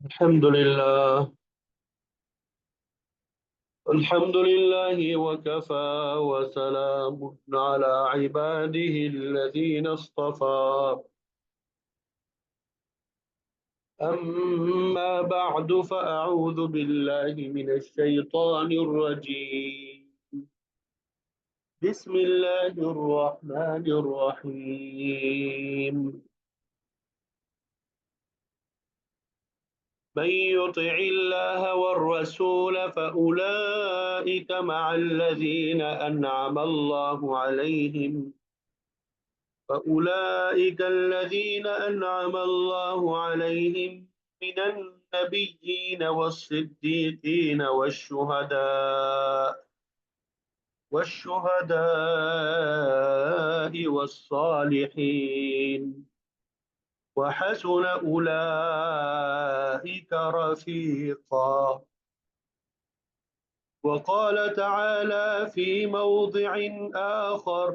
الحمد لله. الحمد لله وكفى وسلام على عباده الذين اصطفى. أما بعد فأعوذ بالله من الشيطان الرجيم. بسم الله الرحمن الرحيم. من يطع الله والرسول فأولئك مع الذين أنعم الله عليهم. فأولئك الذين أنعم الله عليهم من النبيين والصديقين والشهداء والصالحين وحسن أولئك رفيقا. وقال تعالى في موضع آخر: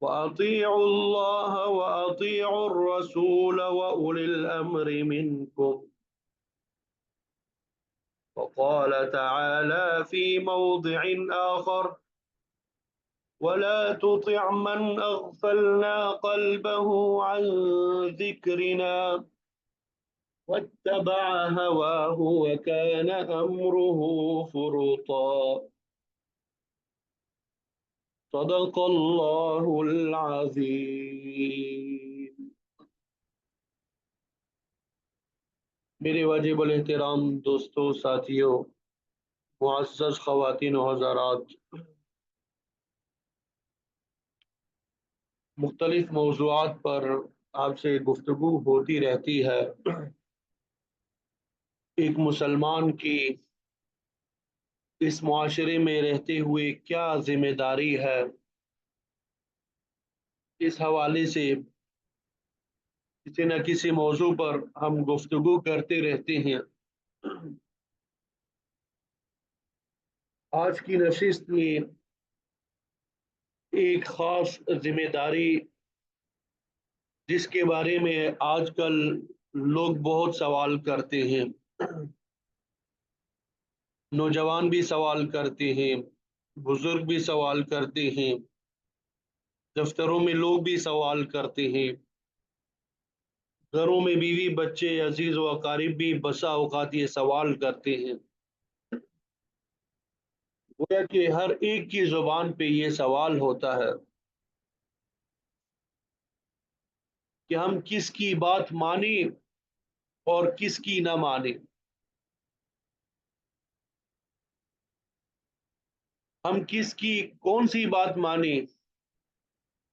وأطيعوا الله وأطيعوا الرسول وأولي الأمر منكم. وقال تعالى في موضع آخر: ولا تطع من أغفلنا قلبه عن ذكرنا واتبع هواه وكان أمره فرطا. صدق الله العظيم. میرے واجب الاحترام دوستوں، ساتھیوں، معزز خواتین و حضرات، مختلف موضوعات پر آپ سے گفتگو ہوتی رہتی ہے۔ ایک مسلمان کی اس معاشرے میں رہتے ہوئے کیا ذمہ داری ہے، اس حوالے سے کسی نہ کسی موضوع پر ہم گفتگو کرتے رہتے ہیں۔ آج کی نشست میں ایک خاص ذمہ داری جس کے بارے میں آج کل لوگ بہت سوال کرتے ہیں، نوجوان بھی سوال کرتے ہیں، بزرگ بھی سوال کرتے ہیں، دفتروں میں لوگ بھی سوال کرتے ہیں، گھروں میں بیوی بچے عزیز و اقارب بھی بسا اوقات یہ سوال کرتے ہیں۔ گویا کہ ہر ایک کی زبان پہ یہ سوال ہوتا ہے کہ ہم کس کی بات مانیں اور کس کی نہ مانیں، ہم کس کی کون سی بات مانیں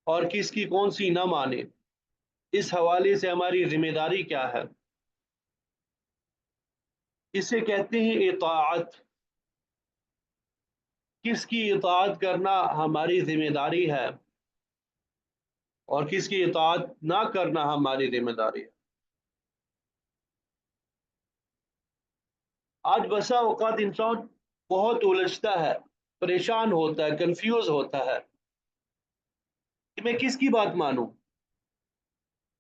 اور کس کی کون سی نہ مانیں، اس حوالے سے ہماری ذمہ داری کیا ہے۔ اسے کہتے ہیں اطاعت۔ کس کی اطاعت کرنا ہماری ذمہ داری ہے اور کس کی اطاعت نہ کرنا ہماری ذمہ داری ہے۔ آج بسا اوقات انسان بہت الجھتا ہے، پریشان ہوتا ہے، کنفیوز ہوتا ہے کہ میں کس کی بات مانوں،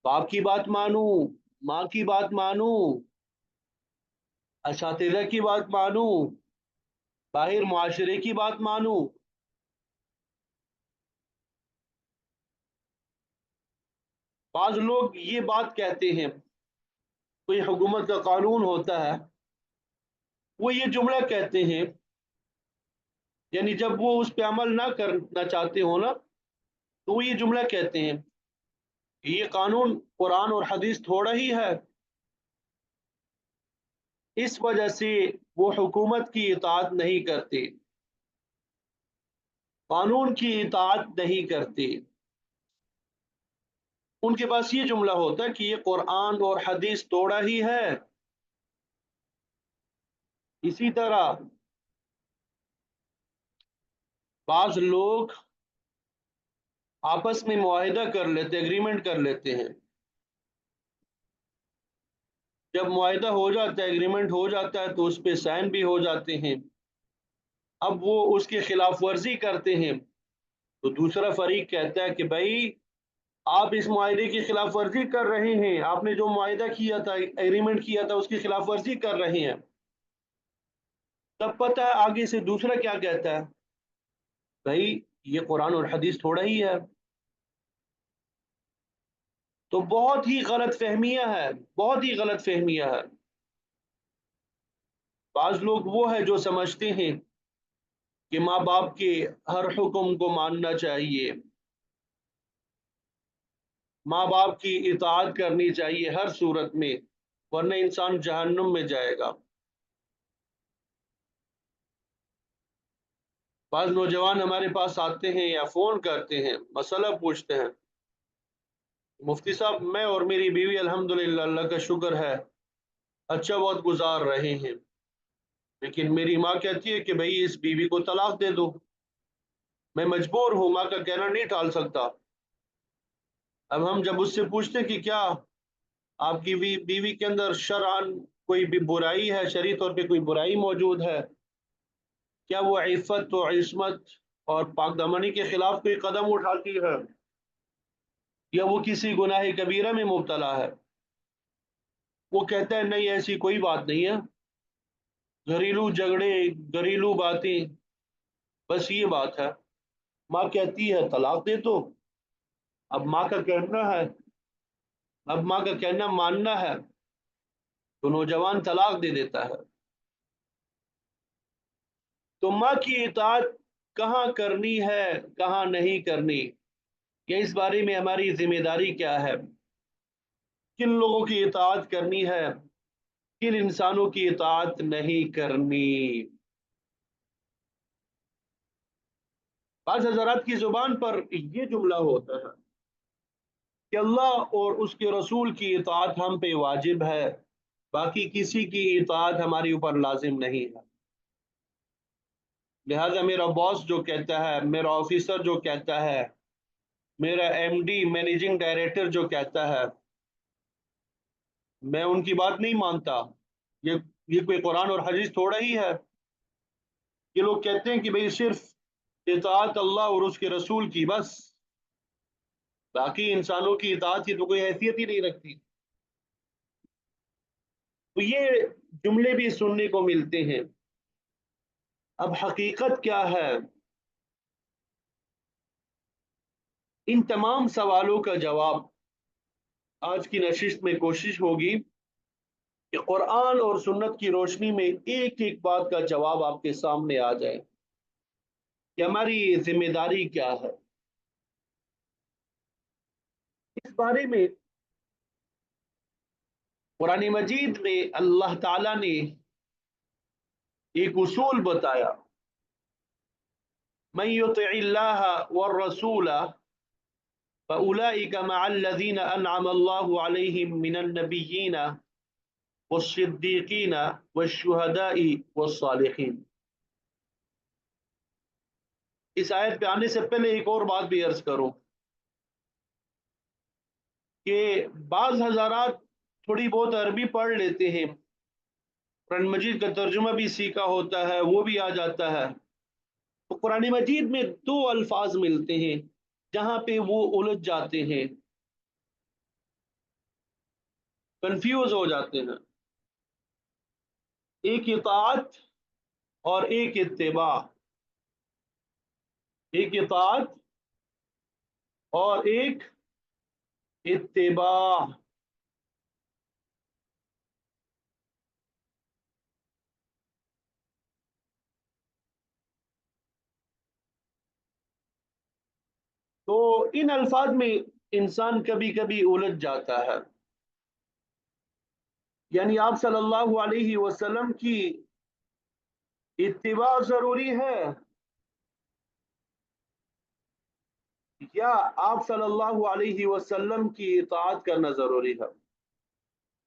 باپ کی بات مانوں، ماں کی بات مانوں، اساتذہ کی بات مانوں، باہر معاشرے کی بات مانوں۔ بعض لوگ یہ بات کہتے ہیں، کوئی حکومت کا قانون ہوتا ہے، وہ یہ جملہ کہتے ہیں، یعنی جب وہ اس پہ عمل نہ کرنا چاہتے ہو نا، تو وہ یہ جملہ کہتے ہیں کہ یہ قانون قرآن اور حدیث تھوڑا ہی ہے، اس وجہ سے وہ حکومت کی اطاعت نہیں کرتے، قانون کی اطاعت نہیں کرتے۔ ان کے پاس یہ جملہ ہوتا ہے کہ یہ قرآن اور حدیث توڑا ہی ہے۔ اسی طرح بعض لوگ آپس میں معاہدہ کر لیتے، ایگریمنٹ کر لیتے ہیں، جب معاہدہ ہو جاتا ہے، ایگریمنٹ ہو جاتا ہے، تو اس پہ سائن بھی ہو جاتے ہیں۔ اب وہ اس کی خلاف ورزی کرتے ہیں تو دوسرا فریق کہتا ہے کہ بھائی آپ اس معاہدے کی خلاف ورزی کر رہے ہیں، آپ نے جو معاہدہ کیا تھا، ایگریمنٹ کیا تھا، اس کی خلاف ورزی کر رہے ہیں، تب پتہ ہے آگے سے دوسرا کیا کہتا ہے؟ بھائی یہ قرآن اور حدیث تھوڑا ہی ہے۔ تو بہت ہی غلط فہمیاں ہے، بہت ہی غلط فہمیاں ہے۔ بعض لوگ وہ ہے جو سمجھتے ہیں کہ ماں باپ کے ہر حکم کو ماننا چاہیے، ماں باپ کی اطاعت کرنی چاہیے ہر صورت میں، ورنہ انسان جہنم میں جائے گا۔ بعض نوجوان ہمارے پاس آتے ہیں یا فون کرتے ہیں، مسئلہ پوچھتے ہیں، مفتی صاحب میں اور میری بیوی الحمدللہ اللہ کا شکر ہے اچھا وقت گزار رہے ہیں، لیکن میری ماں کہتی ہے کہ بھئی اس بیوی کو طلاق دے دو۔ میں مجبور ہوں، ماں کا کہنا نہیں ٹال سکتا۔ اب ہم جب اس سے پوچھتے کہ کیا آپ کی بیوی کے اندر شرعاً کوئی بھی برائی ہے، شرعی طور پہ کوئی برائی موجود ہے، کیا وہ عفت و عصمت اور پاک دامنی کے خلاف کوئی قدم اٹھاتی ہے، یا وہ کسی گناہ کبیرہ میں مبتلا ہے؟ وہ کہتا ہے نہیں ایسی کوئی بات نہیں ہے، گھریلو جھگڑے، گھریلو باتیں، بس یہ بات ہے۔ ماں کہتی ہے طلاق دے دو۔ اب ماں کا کہنا ہے، اب ماں کا کہنا ماننا ہے، تو نوجوان طلاق دے دیتا ہے۔ تو ماں کی اطاعت کہاں کرنی ہے، کہاں نہیں کرنی، یا اس بارے میں ہماری ذمہ داری کیا ہے، کن لوگوں کی اطاعت کرنی ہے، کن انسانوں کی اطاعت نہیں کرنی۔ بعض حضرات کی زبان پر یہ جملہ ہوتا ہے کہ اللہ اور اس کے رسول کی اطاعت ہم پہ واجب ہے، باقی کسی کی اطاعت ہماری اوپر لازم نہیں ہے۔ لہذا میرا باس جو کہتا ہے، میرا آفیسر جو کہتا ہے، میرا ایم ڈی مینیجنگ ڈائریکٹر جو کہتا ہے، میں ان کی بات نہیں مانتا۔ یہ کوئی قرآن اور حدیث تھوڑا ہی ہے۔ یہ لوگ کہتے ہیں کہ بھئی صرف اطاعت اللہ اور اس کے رسول کی بس، باقی انسانوں کی اطاعت کی تو کوئی حیثیت ہی نہیں رکھتی۔ تو یہ جملے بھی سننے کو ملتے ہیں۔ اب حقیقت کیا ہے؟ ان تمام سوالوں کا جواب آج کی نشست میں کوشش ہوگی کہ قرآن اور سنت کی روشنی میں ایک ایک بات کا جواب آپ کے سامنے آ جائے کہ ہماری ذمہ داری کیا ہے۔ اس بارے میں قرآن مجید میں اللہ تعالیٰ نے ایک اصول بتایا، من یطع اللہ والرسول فأولئک مع الذین انعم اللہ علیہم من النبیین والصدیقین والشہداء والصالحین۔ اس آیت پہ آنے سے پہلے ایک اور بات بھی عرض کروں کہ بعض حضرات تھوڑی بہت عربی پڑھ لیتے ہیں، قرآن مجید کا ترجمہ بھی سیکھا ہوتا ہے، وہ بھی آ جاتا ہے، تو قرآن مجید میں دو الفاظ ملتے ہیں جہاں پہ وہ الجھ جاتے ہیں، کنفیوز ہو جاتے ہیں۔ ایک اطاعت اور ایک اتباع، ایک اطاعت اور ایک اتباع۔ تو ان الفاظ میں انسان کبھی کبھی الجھ جاتا ہے، یعنی آپ صلی اللہ علیہ وسلم کی اتباع ضروری ہے یا آپ صلی اللہ علیہ وسلم کی اطاعت کرنا ضروری ہے؟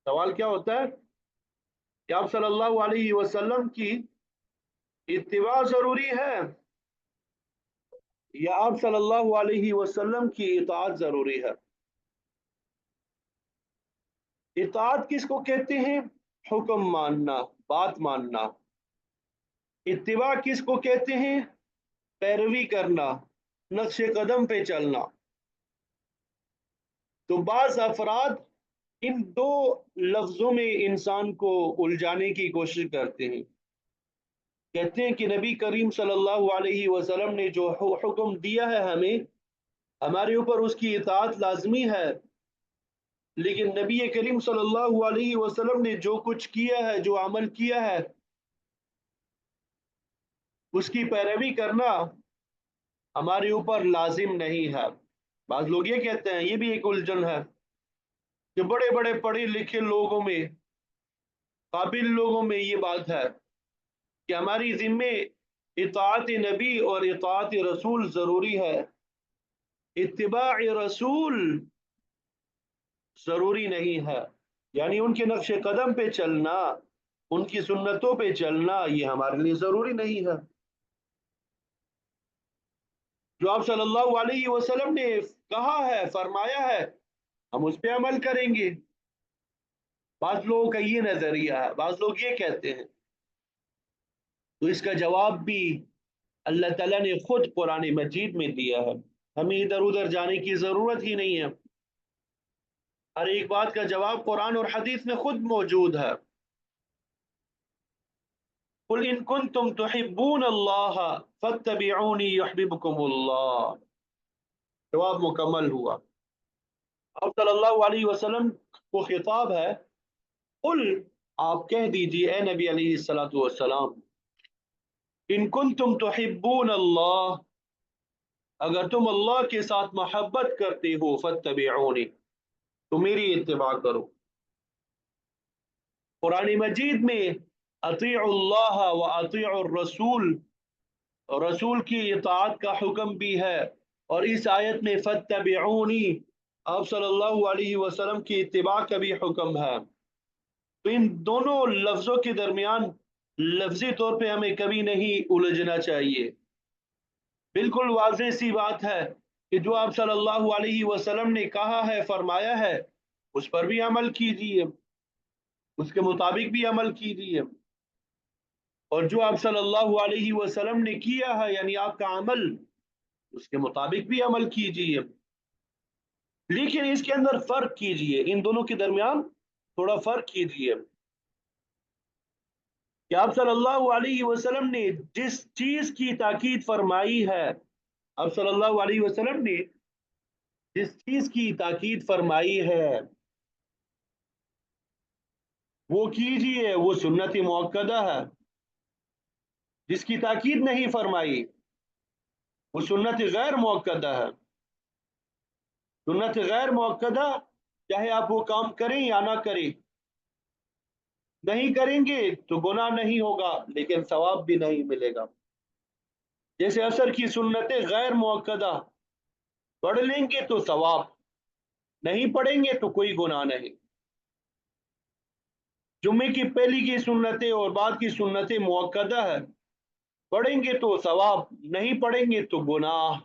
سوال کیا ہوتا ہے کہ آپ صلی اللہ علیہ وسلم کی اتباع ضروری ہے یا آپ صلی اللہ علیہ وسلم کی اطاعت ضروری ہے؟ اطاعت کس کو کہتے ہیں؟ حکم ماننا، بات ماننا۔ اتباع کس کو کہتے ہیں؟ پیروی کرنا، نقش قدم پہ چلنا۔ تو بعض افراد ان دو لفظوں میں انسان کو الجھانے کی کوشش کرتے ہیں، کہتے ہیں کہ نبی کریم صلی اللہ علیہ وسلم نے جو حکم دیا ہے ہمیں، ہمارے اوپر اس کی اطاعت لازمی ہے، لیکن نبی کریم صلی اللہ علیہ وسلم نے جو کچھ کیا ہے، جو عمل کیا ہے، اس کی پیروی کرنا ہمارے اوپر لازم نہیں ہے۔ بعض لوگ یہ کہتے ہیں، یہ بھی ایک الجھن ہے کہ بڑے بڑے پڑھے لکھے لوگوں میں، قابل لوگوں میں یہ بات ہے کہ ہماری ذمے اطاعت نبی اور اطاعت رسول ضروری ہے، اتباع رسول ضروری نہیں ہے، یعنی ان کے نقش قدم پہ چلنا، ان کی سنتوں پہ چلنا یہ ہمارے لیے ضروری نہیں ہے۔ جو آپ صلی اللہ علیہ وسلم نے کہا ہے، فرمایا ہے، ہم اس پہ عمل کریں گے۔ بعض لوگوں کا یہ نظریہ ہے، بعض لوگ یہ کہتے ہیں، تو اس کا جواب بھی اللہ تعالیٰ نے خود قرآن مجید میں دیا ہے، ہمیں ادھر ادھر جانے کی ضرورت ہی نہیں ہے، ہر ایک بات کا جواب قرآن اور حدیث میں خود موجود ہے۔ قل ان کنتم تحبون اللہ فاتبعونی یحببکم اللہ، جواب مکمل ہوا۔ اب صلی اللہ علیہ وسلم کو خطاب ہے، قل، آپ کہہ دیجیے اے نبی علیہ الصلوۃ والسلام، ان کنتم تحبون اللہ، اگر تم اللہ کے ساتھ محبت کرتے ہو، فاتبعونی، تو میری اتباع کرو۔ قرآن مجید میں اطیعوا اللہ و اطیعوا الرسول، رسول کی اطاعت کا حکم بھی ہے، اور اس آیت میں فاتبعونی، آپ صلی اللہ علیہ وسلم کی اتباع کا بھی حکم ہے۔ تو ان دونوں لفظوں کے درمیان لفظی طور پہ ہمیں کبھی نہیں الجھنا چاہیے۔ بالکل واضح سی بات ہے کہ جو آپ صلی اللہ علیہ وسلم نے کہا ہے، فرمایا ہے، اس پر بھی عمل کیجیے، اس کے مطابق بھی عمل کیجیے، اور جو آپ صلی اللہ علیہ وسلم نے کیا ہے، یعنی آپ کا عمل، اس کے مطابق بھی عمل کیجیے، لیکن اس کے اندر فرق کیجیے، ان دونوں کے درمیان تھوڑا فرق کیجیے کہ آپ صلی اللہ علیہ وسلم نے جس چیز کی تاکید فرمائی ہے، آپ صلی اللہ علیہ وسلم نے جس چیز کی تاکید فرمائی ہے وہ کیجیے، وہ سنت موقدہ ہے۔ جس کی تاکید نہیں فرمائی وہ سنت غیر موقدہ ہے۔ سنت غیر موقدہ، چاہے آپ وہ کام کریں یا نہ کریں، نہیں کریں گے تو گناہ نہیں ہوگا لیکن ثواب بھی نہیں ملے گا۔ جیسے عصر کی سنتیں غیر موقدہ، پڑھ لیں گے تو ثواب، نہیں پڑھیں گے تو کوئی گناہ نہیں۔ جمعے کی پہلی کی سنتیں اور بعد کی سنتیں موقدہ ہے، پڑھیں گے تو ثواب، نہیں پڑھیں گے تو گناہ۔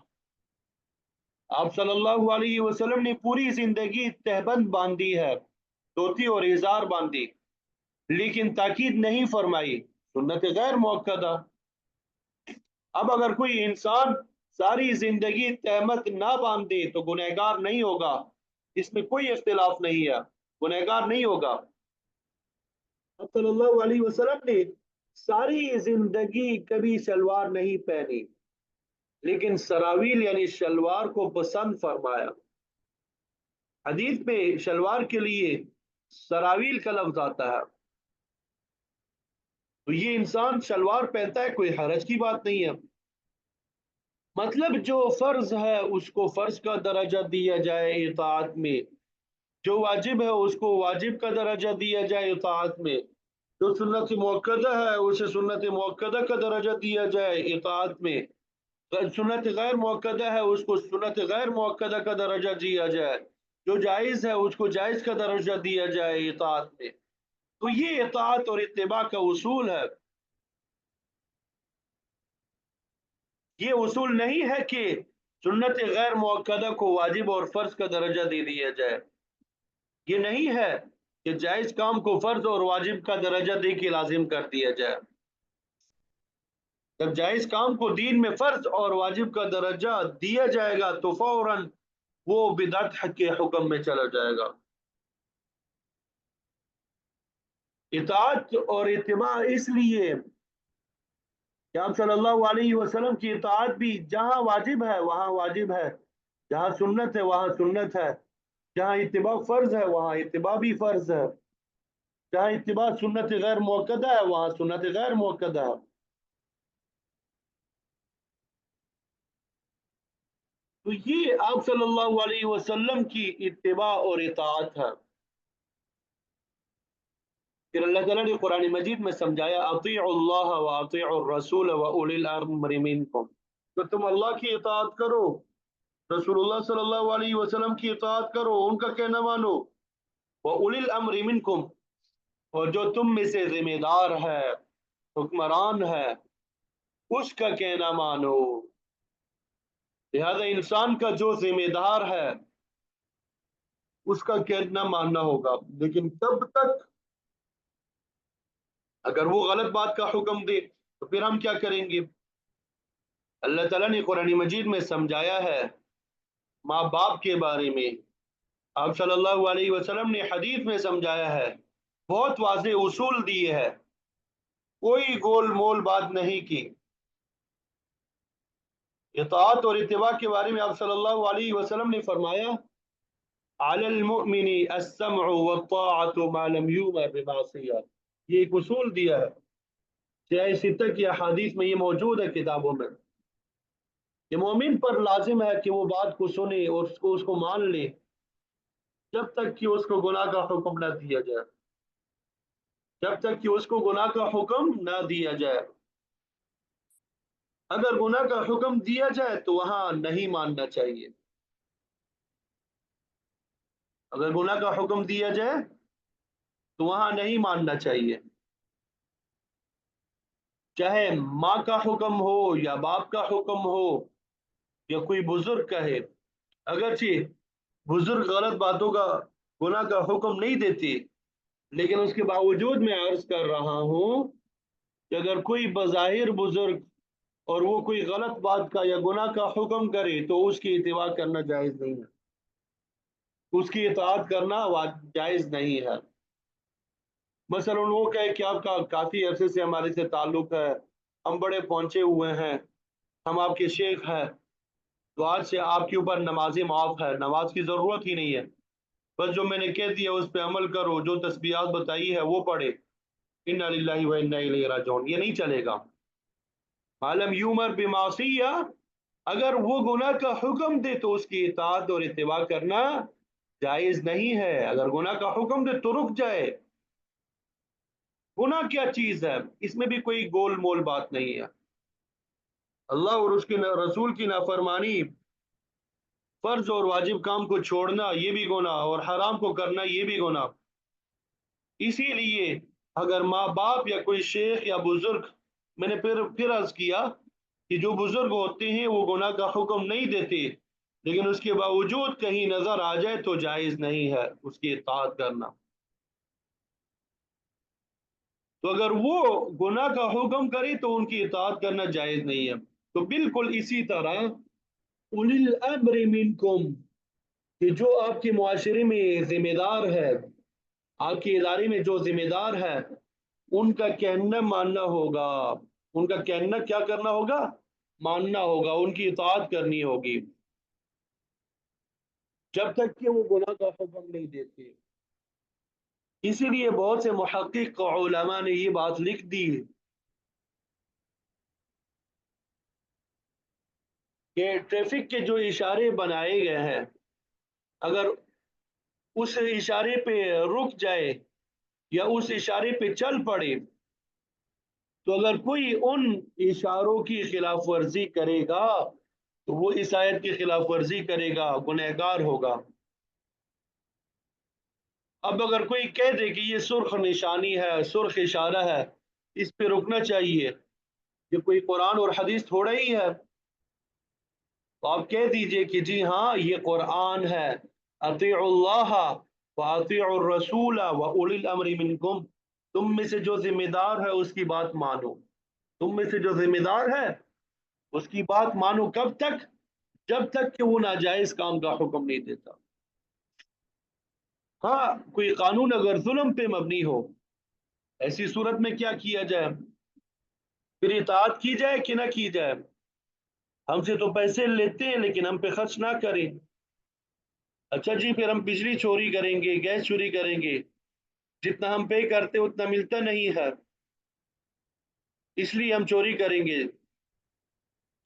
آپ صلی اللہ علیہ وسلم نے پوری زندگی تہبند باندھی ہے، دھوتی اور ازار باندھی، لیکن تاکید نہیں فرمائی، سنت غیر موقدہ۔ اب اگر کوئی انسان ساری زندگی تہمت نہ باندھے تو گنہگار نہیں ہوگا، اس میں کوئی اختلاف نہیں ہے، گنہگار نہیں ہوگا۔ اب صلی اللہ علیہ وسلم نے ساری زندگی کبھی شلوار نہیں پہنی، لیکن سراویل یعنی شلوار کو پسند فرمایا۔ حدیث میں شلوار کے لیے سراویل کا لفظ آتا ہے، تو یہ انسان شلوار پہنتا ہے، کوئی حرج کی بات نہیں ہے۔ مطلب جو فرض ہے اس کو فرض کا درجہ دیا جائے اطاعت میں، جو واجب ہے اس کو واجب کا درجہ دیا جائے اطاعت میں، جو سنت موقدہ ہے اسے سنت موقدہ کا درجہ دیا جائے اطاعت میں، سنت غیر موقدہ ہے اس کو سنت غیر موقدہ کا درجہ دیا جائے، جو جائز ہے اس کو جائز کا درجہ دیا جائے اطاعت میں۔ تو یہ اطاعت اور اتباع کا اصول ہے۔ یہ اصول نہیں ہے کہ سنت غیر موقدہ کو واجب اور فرض کا درجہ دے دیا جائے، یہ نہیں ہے کہ جائز کام کو فرض اور واجب کا درجہ دے کے لازم کر دیا جائے۔ جب جائز کام کو دین میں فرض اور واجب کا درجہ دیا جائے گا تو فوراً وہ بدعت کے حکم میں چلا جائے گا۔ اطاعت اور اتباع اس لیے کہ آپ صلی اللہ علیہ وسلم کی اطاعت بھی جہاں واجب ہے وہاں واجب ہے، جہاں سنت ہے وہاں سنت ہے، جہاں اتباع فرض ہے وہاں اتباع بھی فرض ہے، جہاں اتباع سنت غیر موقدہ ہے وہاں سنت غیر موقدہ ہے۔ تو یہ آپ صلی اللہ علیہ وسلم کی اتباع اور اطاعت ہے۔ پھر اللہ تعالیٰ نے قرآن مجید میں سمجھایا اطیعوا اللہ واطیعوا الرسول واولی الامر منکم، تو تم اللہ کی اطاعت کرو، رسول اللہ صلی اللہ علیہ وسلم کی اطاعت کرو، ان کا کہنا مانو، واولی الامر منکم، اور جو تم میں سے ذمہ دار ہے، حکمران ہے، اس کا کہنا مانو۔ لہذا انسان کا جو ذمہ دار ہے اس کا کہنا ماننا ہوگا، لیکن تب تک اگر وہ غلط بات کا حکم دے تو پھر ہم کیا کریں گے؟ اللہ تعالیٰ نے قرآن مجید میں سمجھایا ہے ماں باپ کے بارے میں، آپ صلی اللہ علیہ وسلم نے حدیث میں سمجھایا ہے، بہت واضح اصول دیے ہے، کوئی گول مول بات نہیں کی۔ اطاعت اور اتباع کے بارے میں آپ صلی اللہ علیہ وسلم نے فرمایا علی المؤمن السمع والطاعة ما لم یؤمر بمعصیہ، یہ ایک اصول دیا ہے، سیاہ ستہ کی احادیث میں یہ موجود ہے کتابوں میں، کہ مومن پر لازم ہے کہ وہ بات کو سنے اور اس کو مان لے جب تک کہ اس کو گناہ کا حکم نہ دیا جائے، جب تک کہ اس کو گناہ کا حکم نہ دیا جائے۔ اگر گناہ کا حکم دیا جائے تو وہاں نہیں ماننا چاہیے، اگر گناہ کا حکم دیا جائے تو وہاں نہیں ماننا چاہیے، چاہے ماں کا حکم ہو یا باپ کا حکم ہو یا کوئی بزرگ کہے، اگرچہ بزرگ غلط باتوں کا گناہ کا حکم نہیں دیتے، لیکن اس کے باوجود میں عرض کر رہا ہوں کہ اگر کوئی بظاہر بزرگ اور وہ کوئی غلط بات کا یا گناہ کا حکم کرے تو اس کی اتباع کرنا جائز نہیں ہے، اس کی اطاعت کرنا جائز نہیں ہے۔ مثلا وہ کہے کہ آپ کا کافی عرصے سے ہمارے سے تعلق ہے، ہم بڑے پہنچے ہوئے ہیں، ہم آپ کے شیخ ہیں، تو آج سے آپ کے اوپر نماز معاف ہے، نماز کی ضرورت ہی نہیں ہے، بس جو میں نے کہہ دیا اس پہ عمل کرو، جو تسبیحات بتائی ہے وہ پڑھے، انا للہ و انا الیہ راجعون، یہ نہیں چلے گا۔ معلوم یومر بمعصیہ، اگر وہ گناہ کا حکم دے تو اس کی اطاعت اور اتباع کرنا جائز نہیں ہے، اگر گناہ کا حکم دے تو رک جائے۔ گناہ کیا چیز ہے؟ اس میں بھی کوئی گول مول بات نہیں ہے، اللہ اور اس کے رسول کی نافرمانی، فرض اور واجب کام کو چھوڑنا یہ بھی گناہ، اور حرام کو کرنا یہ بھی گناہ۔ اسی لیے اگر ماں باپ یا کوئی شیخ یا بزرگ، میں نے پھر عرض کیا کہ جو بزرگ ہوتے ہیں وہ گناہ کا حکم نہیں دیتے، لیکن اس کے باوجود کہیں نظر آ جائے تو جائز نہیں ہے اس کی اطاعت کرنا۔ تو اگر وہ گناہ کا حکم کرے تو ان کی اطاعت کرنا جائز نہیں ہے۔ تو بالکل اسی طرح اولی الامر منکم، کہ جو آپ کے معاشرے میں ذمہ دار ہے، آپ کے ادارے میں جو ذمہ دار ہے، ان کا کہنا ماننا ہوگا، ان کا کہنا کیا کرنا ہوگا؟ ماننا ہوگا، ان کی اطاعت کرنی ہوگی جب تک کہ وہ گناہ کا حکم نہیں دیتے۔ اسی لیے بہت سے محقق علماء نے یہ بات لکھ دی کہ ٹریفک کے جو اشارے بنائے گئے ہیں، اگر اس اشارے پہ رک جائے یا اس اشارے پہ چل پڑے تو اگر کوئی ان اشاروں کی خلاف ورزی کرے گا تو وہ اس آیت کی خلاف ورزی کرے گا، گنہگار ہوگا۔ اب اگر کوئی کہہ دے کہ یہ سرخ نشانی ہے، سرخ اشارہ ہے، اس پہ رکنا چاہیے، یہ کوئی قرآن اور حدیث تھوڑا ہی ہے، تو آپ کہہ دیجئے کہ جی ہاں یہ قرآن ہے، اطیعوا اللہ واطیعوا الرسول واولی الامر منکم، تم میں سے جو ذمہ دار ہے اس کی بات مانو، تم میں سے جو ذمہ دار ہے اس کی بات مانو، کب تک؟ جب تک کہ وہ ناجائز کام کا حکم نہیں دیتا۔ ہاں کوئی قانون اگر ظلم پہ مبنی ہو، ایسی صورت میں کیا کیا جائے؟ پھر اطاعت کی جائے کہ نہ کی جائے؟ ہم سے تو پیسے لیتے ہیں لیکن ہم پہ خرچ نہ کریں، اچھا جی پھر ہم بجلی چوری کریں گے، گیس چوری کریں گے، جتنا ہم پے کرتے اتنا ملتا نہیں ہے اس لیے ہم چوری کریں گے۔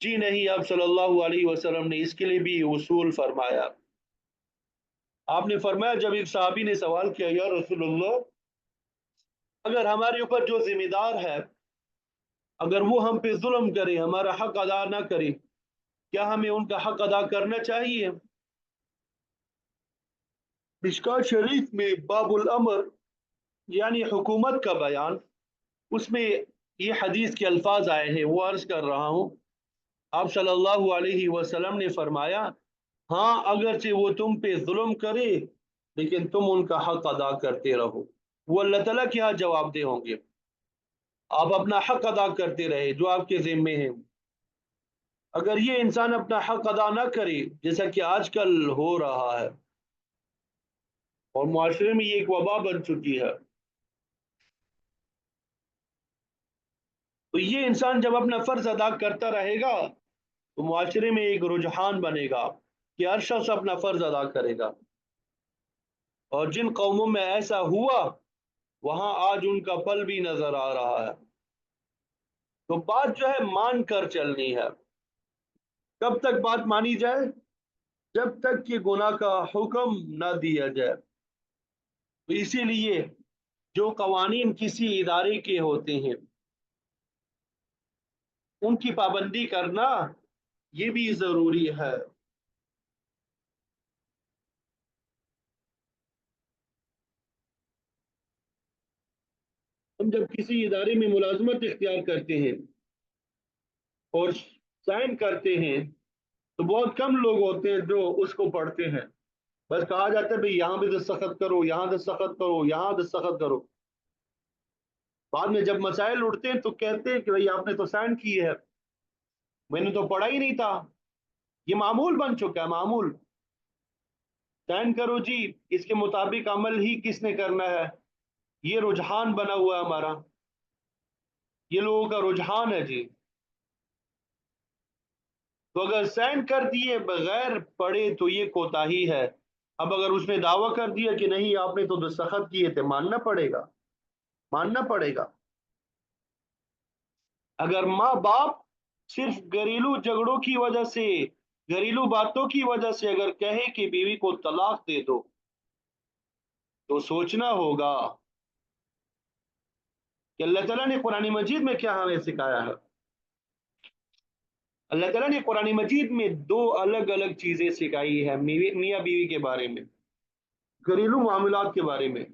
جی نہیں، آپ صلی اللہ علیہ وسلم نے اس کے لیے بھی اصول فرمایا۔ آپ نے فرمایا، جب ایک صحابی نے سوال کیا، یا رسول اللہ اگر ہمارے اوپر جو ذمہ دار ہے اگر وہ ہم پہ ظلم کرے، ہمارا حق ادا نہ کرے، کیا ہمیں ان کا حق ادا کرنا چاہیے؟ مشکات شریف میں باب الامر یعنی حکومت کا بیان، اس میں یہ حدیث کے الفاظ آئے ہیں، وہ عرض کر رہا ہوں۔ آپ صلی اللہ علیہ وسلم نے فرمایا، ہاں اگرچہ وہ تم پہ ظلم کرے لیکن تم ان کا حق ادا کرتے رہو، وہ اللہ تعالیٰ کے ہاں جواب دہ ہوں گے۔ آپ اپنا حق ادا کرتے رہے جو آپ کے ذمے ہیں۔ اگر یہ انسان اپنا حق ادا نہ کرے، جیسا کہ آج کل ہو رہا ہے اور معاشرے میں یہ ایک وبا بن چکی ہے، تو یہ انسان جب اپنا فرض ادا کرتا رہے گا تو معاشرے میں ایک رجحان بنے گا کہ ہر شخص اپنا فرض ادا کرے گا، اور جن قوموں میں ایسا ہوا وہاں آج ان کا پل بھی نظر آ رہا ہے۔ تو بات جو ہے مان کر چلنی ہے۔ کب تک بات مانی جائے؟ جب تک کہ گناہ کا حکم نہ دیا جائے۔ تو اسی لیے جو قوانین کسی ادارے کے ہوتے ہیں ان کی پابندی کرنا یہ بھی ضروری ہے۔ ہم جب کسی ادارے میں ملازمت اختیار کرتے ہیں اور سائن کرتے ہیں تو بہت کم لوگ ہوتے ہیں جو اس کو پڑھتے ہیں، بس کہا جاتا ہے بھئی یہاں بھی دستخط کرو، یہاں دستخط کرو، یہاں دستخط کرو۔ بعد میں جب مسائل اٹھتے ہیں تو کہتے ہیں کہ بھئی آپ نے تو سائن کی ہے، میں نے تو پڑھا ہی نہیں تھا۔ یہ معمول بن چکا ہے، معمول۔ سائن کرو جی، اس کے مطابق عمل ہی کس نے کرنا ہے، یہ رجحان بنا ہوا ہے ہمارا، یہ لوگوں کا رجحان ہے جی۔ تو اگر سائن کر دیے بغیر پڑھے تو یہ کوتاہی ہے۔ اب اگر اس نے دعویٰ کر دیا کہ نہیں آپ نے تو دستخط کیے تھے، ماننا پڑے گا، ماننا پڑے گا۔ اگر ماں باپ صرف گھریلو جھگڑوں کی وجہ سے، گھریلو باتوں کی وجہ سے اگر کہے کہ بیوی کو طلاق دے دو تو سوچنا ہوگا کہ اللہ تعالیٰ نے قرآن مجید میں کیا ہمیں سکھایا ہے۔ اللہ تعالیٰ نے قرآن مجید میں دو الگ الگ چیزیں سکھائی ہے میاں بیوی کے بارے میں، گھریلو معاملات کے بارے میں،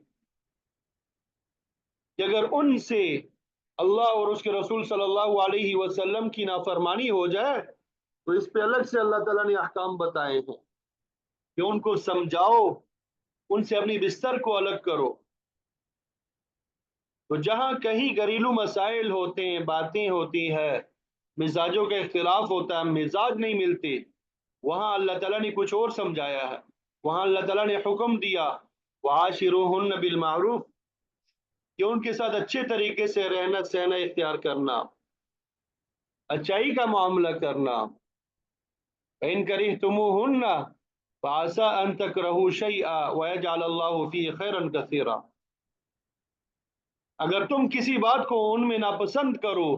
کہ اگر ان سے اللہ اور اس کے رسول صلی اللہ علیہ وسلم کی نافرمانی ہو جائے تو اس پہ الگ سے اللہ تعالیٰ نے احکام بتائے ہیں کہ ان کو سمجھاؤ، ان سے اپنی بستر کو الگ کرو۔ تو جہاں کہیں گھریلو مسائل ہوتے ہیں، باتیں ہوتی ہیں، مزاجوں کا اختلاف ہوتا ہے، مزاج نہیں ملتے، وہاں اللہ تعالیٰ نے کچھ اور سمجھایا ہے۔ وہاں اللہ تعالیٰ نے حکم دیا وَعَاشِرُوهُنَّ بِالْمَعْرُوفِ کہ ان کے ساتھ اچھے طریقے سے رہنا سہنا اختیار کرنا، اچائی کا معاملہ کرنا۔ فَإِن كَرِهْتُمُوهُنَّ فَعَسَىٰ أَن تَكْرَهُوا شَيْئًا وَيَجْعَلَ اللَّهُ فِيهِ خَيْرًا كَثِيرًا، اگر تم کسی بات کو ان میں ناپسند کرو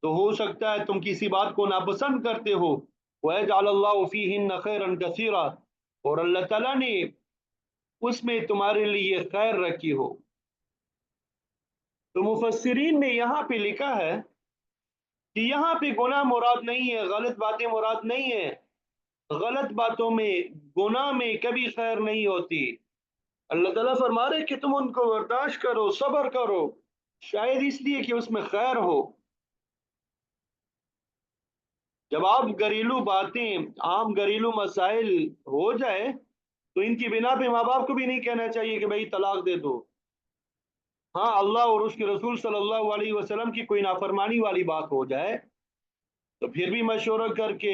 تو ہو سکتا ہے تم کسی بات کو ناپسند کرتے ہو، وَيَجْعَلَ اللَّهُ فِيهِنَّ خَيْرًا كَثِيرًا، اور اللہ تعالیٰ نے اس میں تمہارے لیے خیر رکھی ہو۔ تو مفسرین نے یہاں پہ لکھا ہے کہ یہاں پہ گناہ مراد نہیں ہے، غلط باتیں مراد نہیں ہے۔ غلط باتوں میں، گناہ میں کبھی خیر نہیں ہوتی۔ اللہ تعالیٰ فرما رہے کہ تم ان کو برداشت کرو، صبر کرو، شاید اس لیے کہ اس میں خیر ہو۔ جب آپ گھریلو باتیں، عام گھریلو مسائل ہو جائے تو ان کی بنا پہ ماں باپ کو بھی نہیں کہنا چاہیے کہ بھائی طلاق دے دو۔ ہاں اللہ اور اس کے رسول صلی اللہ علیہ وسلم کی کوئی نافرمانی والی بات ہو جائے تو پھر بھی مشورہ کر کے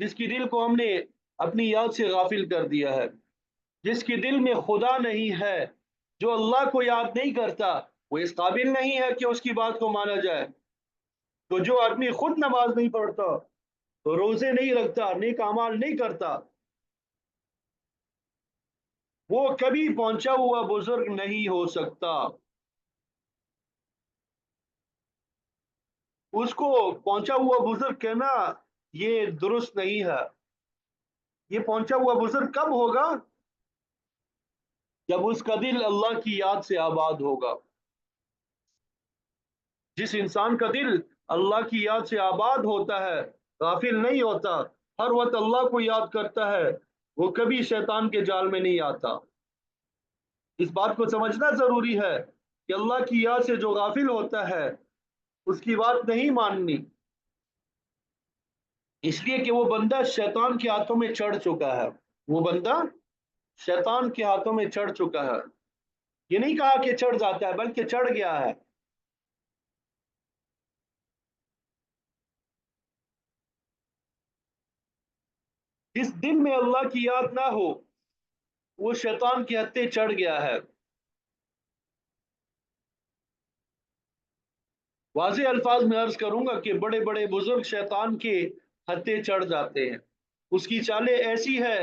جس کی دل کو ہم نے اپنی یاد سے غافل کر دیا ہے، جس کے دل میں خدا نہیں ہے، جو اللہ کو یاد نہیں کرتا، وہ اس قابل نہیں ہے کہ اس کی بات کو مانا جائے۔ تو جو آدمی خود نماز نہیں پڑھتا، روزے نہیں رکھتا، نیک اعمال نہیں کرتا، وہ کبھی پہنچا ہوا بزرگ نہیں ہو سکتا۔ اس کو پہنچا ہوا بزرگ کہنا یہ درست نہیں ہے۔ یہ پہنچا ہوا بزرگ کب ہوگا؟ جب اس کا دل اللہ کی یاد سے آباد ہوگا۔ جس انسان کا دل اللہ کی یاد سے آباد ہوتا ہے، غافل نہیں ہوتا، ہر وقت اللہ کو یاد کرتا ہے، وہ کبھی شیطان کے جال میں نہیں آتا۔ اس بات کو سمجھنا ضروری ہے کہ اللہ کی یاد سے جو غافل ہوتا ہے اس کی بات نہیں ماننی، اس لیے کہ وہ بندہ شیطان کے ہاتھوں میں چڑھ چکا ہے۔ وہ بندہ شیطان کے ہاتھوں میں چڑھ چکا ہے۔ یہ نہیں کہا کہ چڑھ جاتا ہے، بلکہ چڑھ گیا ہے۔ جس دل میں اللہ کی یاد نہ ہو وہ شیطان کے ہتھے چڑھ گیا ہے۔ واضح الفاظ میں عرض کروں گا کہ بڑے بڑے بزرگ شیطان کے ہتھے چڑھ جاتے ہیں۔ اس کی چالیں ایسی ہے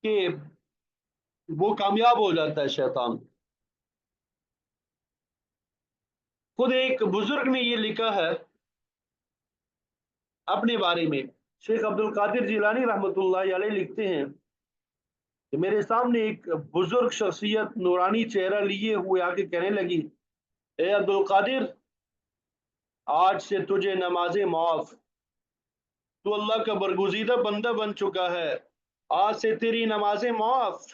کہ وہ کامیاب ہو جاتا ہے شیطان۔ خود ایک بزرگ نے یہ لکھا ہے اپنے بارے میں، شیخ عبد القادر جیلانی رحمۃ اللہ علیہ لکھتے ہیں کہ میرے سامنے ایک بزرگ شخصیت نورانی چہرہ لیے ہوئے آ کے کہنے لگی، اے عبد القادر، آج سے تجھے نمازیں معاف، تو اللہ کا برگزیدہ بندہ بن چکا ہے، آج سے تیری نمازیں معاف۔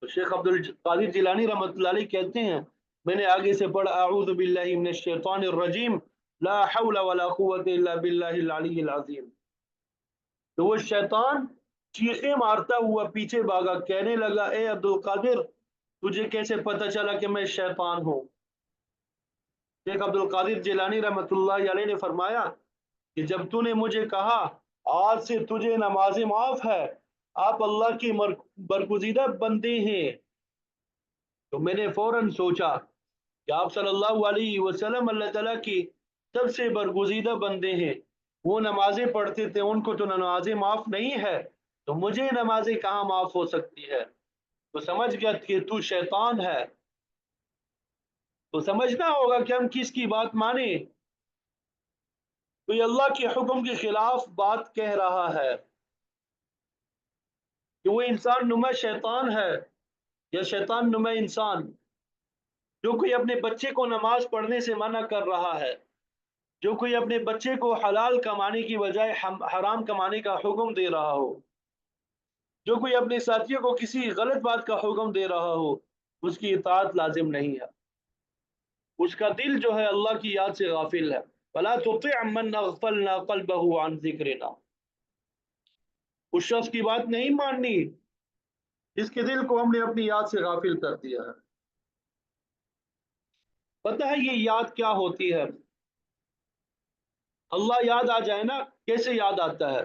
تو شیخ عبد القادر جیلانی رحمۃ اللہ علیہ کہتے ہیں، میں نے آگے سے پڑھا، اعوذ باللہ من الشیطان الرجیم، لا حول ولا قوت الا باللہ العلی العظیم۔ تو وہ شیطان چیخیں مارتا ہوا پیچھے بھاگا، کہنے لگا، اے عبد القادر، تجھے کیسے پتہ چلا کہ میں شیطان ہوں؟ شیخ عبد القادر جیلانی رحمۃ اللہ علیہ نے فرمایا کہ جب تو نے مجھے کہا آج سے تجھے نماز معاف ہے، آپ اللہ کی برگزیدہ بندے ہیں، تو میں نے فوراً سوچا کہ آپ صلی اللہ علیہ وسلم اللہ تعالیٰ کی سب سے برگزیدہ بندے ہیں، وہ نمازیں پڑھتے تھے، ان کو تو نمازیں معاف نہیں ہے، تو مجھے نمازیں کہاں معاف ہو سکتی ہے؟ تو سمجھ گیا کہ تو شیطان ہے۔ تو سمجھنا ہوگا کہ ہم کس کی بات مانیں۔ کوئی اللہ کے حکم کے خلاف بات کہہ رہا ہے کہ وہ انسان نما شیطان ہے یا شیطان نما انسان، جو کوئی اپنے بچے کو نماز پڑھنے سے منع کر رہا ہے، جو کوئی اپنے بچے کو حلال کمانے کی بجائے حرام کمانے کا حکم دے رہا ہو، جو کوئی اپنے ساتھیوں کو کسی غلط بات کا حکم دے رہا ہو، اس کی اطاعت لازم نہیں ہے۔ اس کا دل جو ہے اللہ کی یاد سے غافل ہے۔ فَلَا تُطِعْ مَنْ أَغْفَلْنَا قَلْبَهُ عَنْ ذِكْرِنَا۔ اس شخص کی بات نہیں ماننی جس کے دل کو ہم نے اپنی یاد سے غافل کر دیا ہے۔ پتہ ہے یہ یاد کیا ہوتی ہے؟ اللہ یاد آ جائے نا، کیسے یاد آتا ہے؟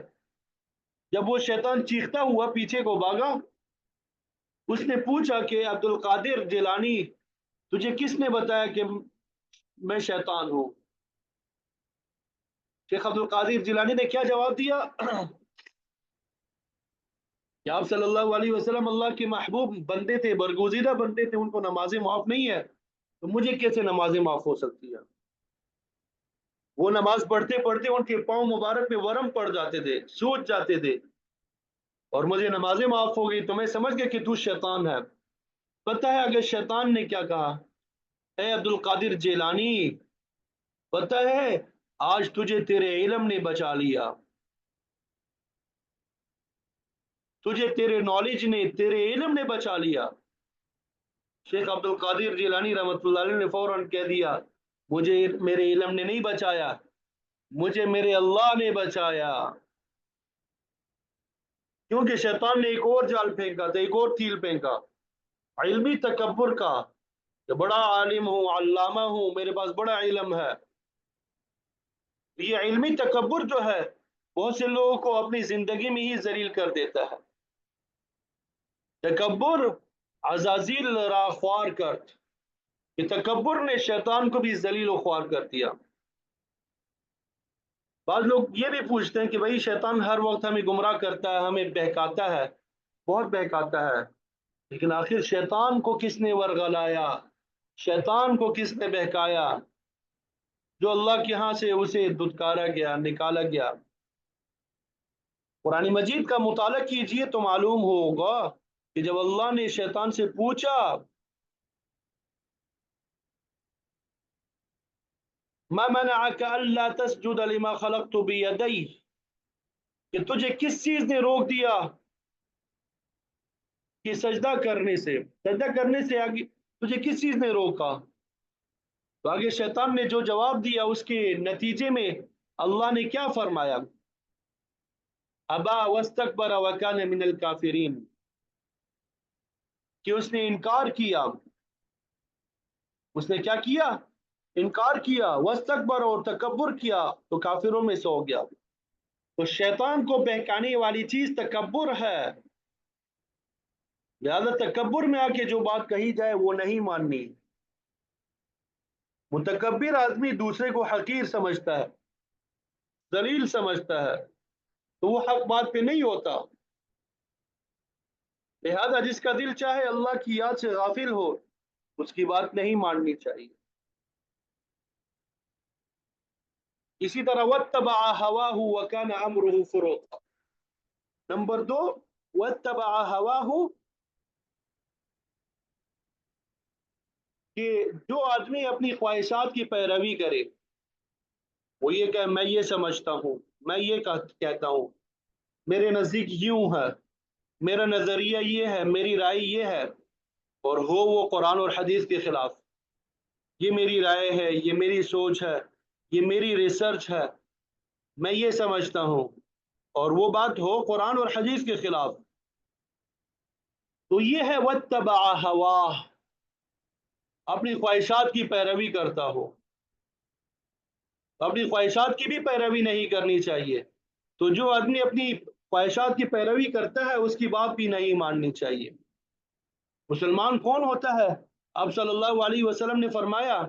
جب وہ شیطان چیختا ہوا پیچھے کو بھاگا، اس نے پوچھا کہ عبد القادر جیلانی، تجھے کس نے بتایا کہ میں شیطان ہوں؟ شیخ عبد القادر جیلانی نے کیا جواب دیا کہ آپ صلی اللہ علیہ وسلم اللہ کے محبوب بندے تھے، برگزیدہ بندے تھے، ان کو نمازیں معاف نہیں ہے، تو مجھے کیسے نمازیں معاف ہو سکتی ہے؟ وہ نماز پڑھتے پڑھتے ان کے پاؤں مبارک میں ورم پڑ جاتے تھے، سوج جاتے تھے، اور مجھے نمازیں معاف ہو گئی، تو میں سمجھ گیا کہ تو شیطان ہے۔ پتہ ہے اگر شیطان نے کیا کہا؟ اے عبد القادر جیلانی، پتہ ہے آج تجھے تیرے علم نے بچا لیا، تجھے تیرے نالج نے، تیرے علم نے بچا لیا۔ شیخ عبد القادر جیلانی رحمۃ اللہ علیہ نے فوراً کہہ دیا، مجھے میرے علم نے نہیں بچایا، مجھے میرے اللہ نے بچایا۔ کیونکہ شیطان نے ایک اور جال پھینکا تھا، ایک اور تیل پھینکا، علمی تکبر کا، کہ بڑا عالم ہوں، علامہ ہوں، میرے پاس بڑا علم ہے، یہ علمی تکبر جو ہے بہت سے لوگوں کو اپنی زندگی میں ہی ذلیل کر دیتا ہے. تکبر عزازیل را خوار کرد. کہ تکبر نے شیطان کو بھی ذلیل و خوار کر دیا. بعض لوگ یہ بھی پوچھتے ہیں کہ بھائی شیطان ہر وقت ہمیں گمراہ کرتا ہے، ہمیں بہکاتا ہے، بہت بہکاتا ہے، لیکن آخر شیطان کو کس نے ورغلایا، شیطان کو کس نے بہکایا؟ جو اللہ کے ہاں سے اسے دھتکارا گیا، نکالا گیا. قرآن مجید کا مطالعہ کیجئے تو معلوم ہوگا کہ جب اللہ نے شیطان سے پوچھا ما منعک الا تسجد لما خلقت بیدی، کہ تجھے کس چیز نے روک دیا کہ سجدہ کرنے سے، سجدہ کرنے سے آگے تجھے کس چیز نے روکا؟ تو آگے شیطان نے جو جواب دیا اس کے نتیجے میں اللہ نے کیا فرمایا؟ ابا واستکبر وکان من الکافرین، کہ اس نے انکار کیا. اس نے کیا کیا؟ انکار کیا. واستکبر، اور تکبر کیا تو کافروں میں سے ہو گیا. تو شیطان کو بہکانے والی چیز تکبر ہے، لہذا تکبر میں آ کے جو بات کہی جائے وہ نہیں ماننی. متکبر آدمی دوسرے کو حقیر سمجھتا ہے، ذلیل سمجھتا ہے، تو وہ حق بات پہ نہیں ہوتا. لہذا جس کا دل چاہے اللہ کی یاد سے غافل ہو اس کی بات نہیں ماننی چاہیے. اسی طرح واتبع هواه وكان امره فرطا. نمبر 2، واتبع هواه، کہ جو آدمی اپنی خواہشات کی پیروی کرے، وہ یہ کہ میں یہ سمجھتا ہوں، میں یہ کہتا ہوں، میرے نزدیک یوں ہے، میرا نظریہ یہ ہے، میری رائے یہ ہے، اور ہو وہ قرآن اور حدیث کے خلاف. یہ میری رائے ہے، یہ میری سوچ ہے، یہ میری ریسرچ ہے، میں یہ سمجھتا ہوں، اور وہ بات ہو قرآن اور حدیث کے خلاف، تو یہ ہے واتبع ہواہ، اپنی خواہشات کی پیروی کرتا ہو. اپنی خواہشات کی بھی پیروی نہیں کرنی چاہیے. تو جو آدمی اپنی خواہشات کی پیروی کرتا ہے اس کی بات بھی نہیں ماننی چاہیے. مسلمان کون ہوتا ہے؟ آپ صلی اللہ علیہ وسلم نے فرمایا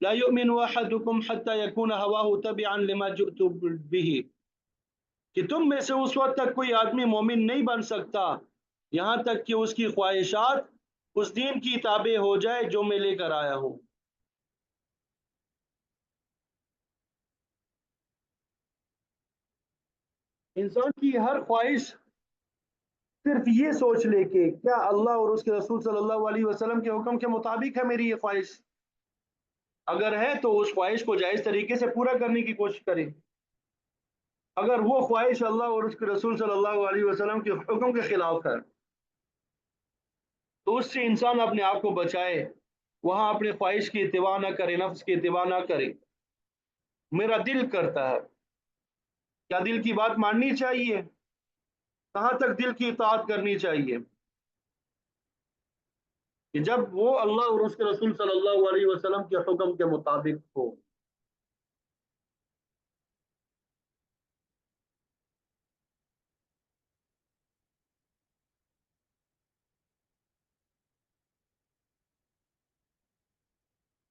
لا يؤمن احدكم حتى يكون هواه تبعا لما جئت به، کہ تم میں سے اس وقت تک کوئی آدمی مومن نہیں بن سکتا یہاں تک کہ اس کی خواہشات اس دین کی تابع ہو جائے جو میں لے کر آیا ہوں. انسان کی ہر خواہش صرف یہ سوچ لے کہ کیا اللہ اور اس کے رسول صلی اللہ علیہ وسلم کے حکم کے مطابق ہے میری یہ خواہش. اگر ہے تو اس خواہش کو جائز طریقے سے پورا کرنے کی کوشش کریں. اگر وہ خواہش اللہ اور اس کے رسول صلی اللہ علیہ وسلم کے حکم کے خلاف ہے تو اس سے انسان اپنے آپ کو بچائے، وہاں اپنے خواہش کی اتباع نہ کرے، نفس کی اتباع نہ کرے. میرا دل کرتا ہے، کیا دل کی بات ماننی چاہیے؟ کہاں تک دل کی اطاعت کرنی چاہیے؟ کہ جب وہ اللہ اور اس کے رسول صلی اللہ علیہ وسلم کے حکم کے مطابق ہو.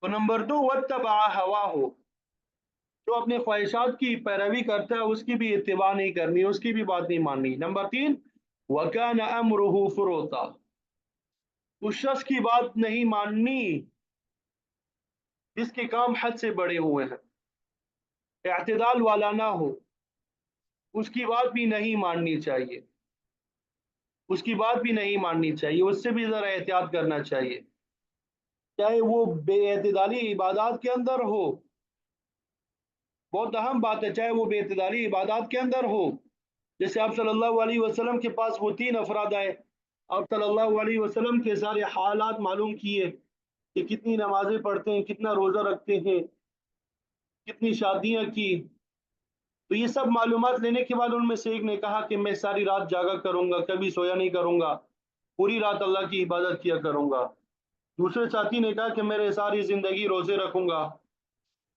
تو نمبر 2، واتبع ہواہ، جو اپنے خواہشات کی پیروی کرتا ہے اس کی بھی اتباع نہیں کرنی، اس کی بھی بات نہیں ماننی. نمبر 3، وکان امرہ فروطا، اس شخص کی بات نہیں ماننی جس کے کام حد سے بڑے ہوئے ہیں، اعتدال والا نہ ہو، اس کی بات بھی نہیں ماننی چاہیے، اس کی بات بھی نہیں ماننی چاہیے، اس سے بھی ذرا احتیاط کرنا چاہیے. چاہے وہ بے اعتدالی عبادات کے اندر ہو، بہت اہم بات ہے، چاہے وہ بے اعتدالی عبادات کے اندر ہو. جیسے آپ صلی اللہ علیہ وسلم کے پاس وہ 3 افراد آئے، آپ صلی اللہ علیہ وسلم کے سارے حالات معلوم کیے کہ کتنی نمازیں پڑھتے ہیں، کتنا روزہ رکھتے ہیں، کتنی شادیاں کی. تو یہ سب معلومات لینے کے بعد ان میں سے ایک نے کہا کہ میں ساری رات جاگا کروں گا، کبھی سویا نہیں کروں گا، پوری رات اللہ کی عبادت کیا کروں گا. دوسرے ساتھی نے کہا کہ میرے ساری زندگی روزے رکھوں گا.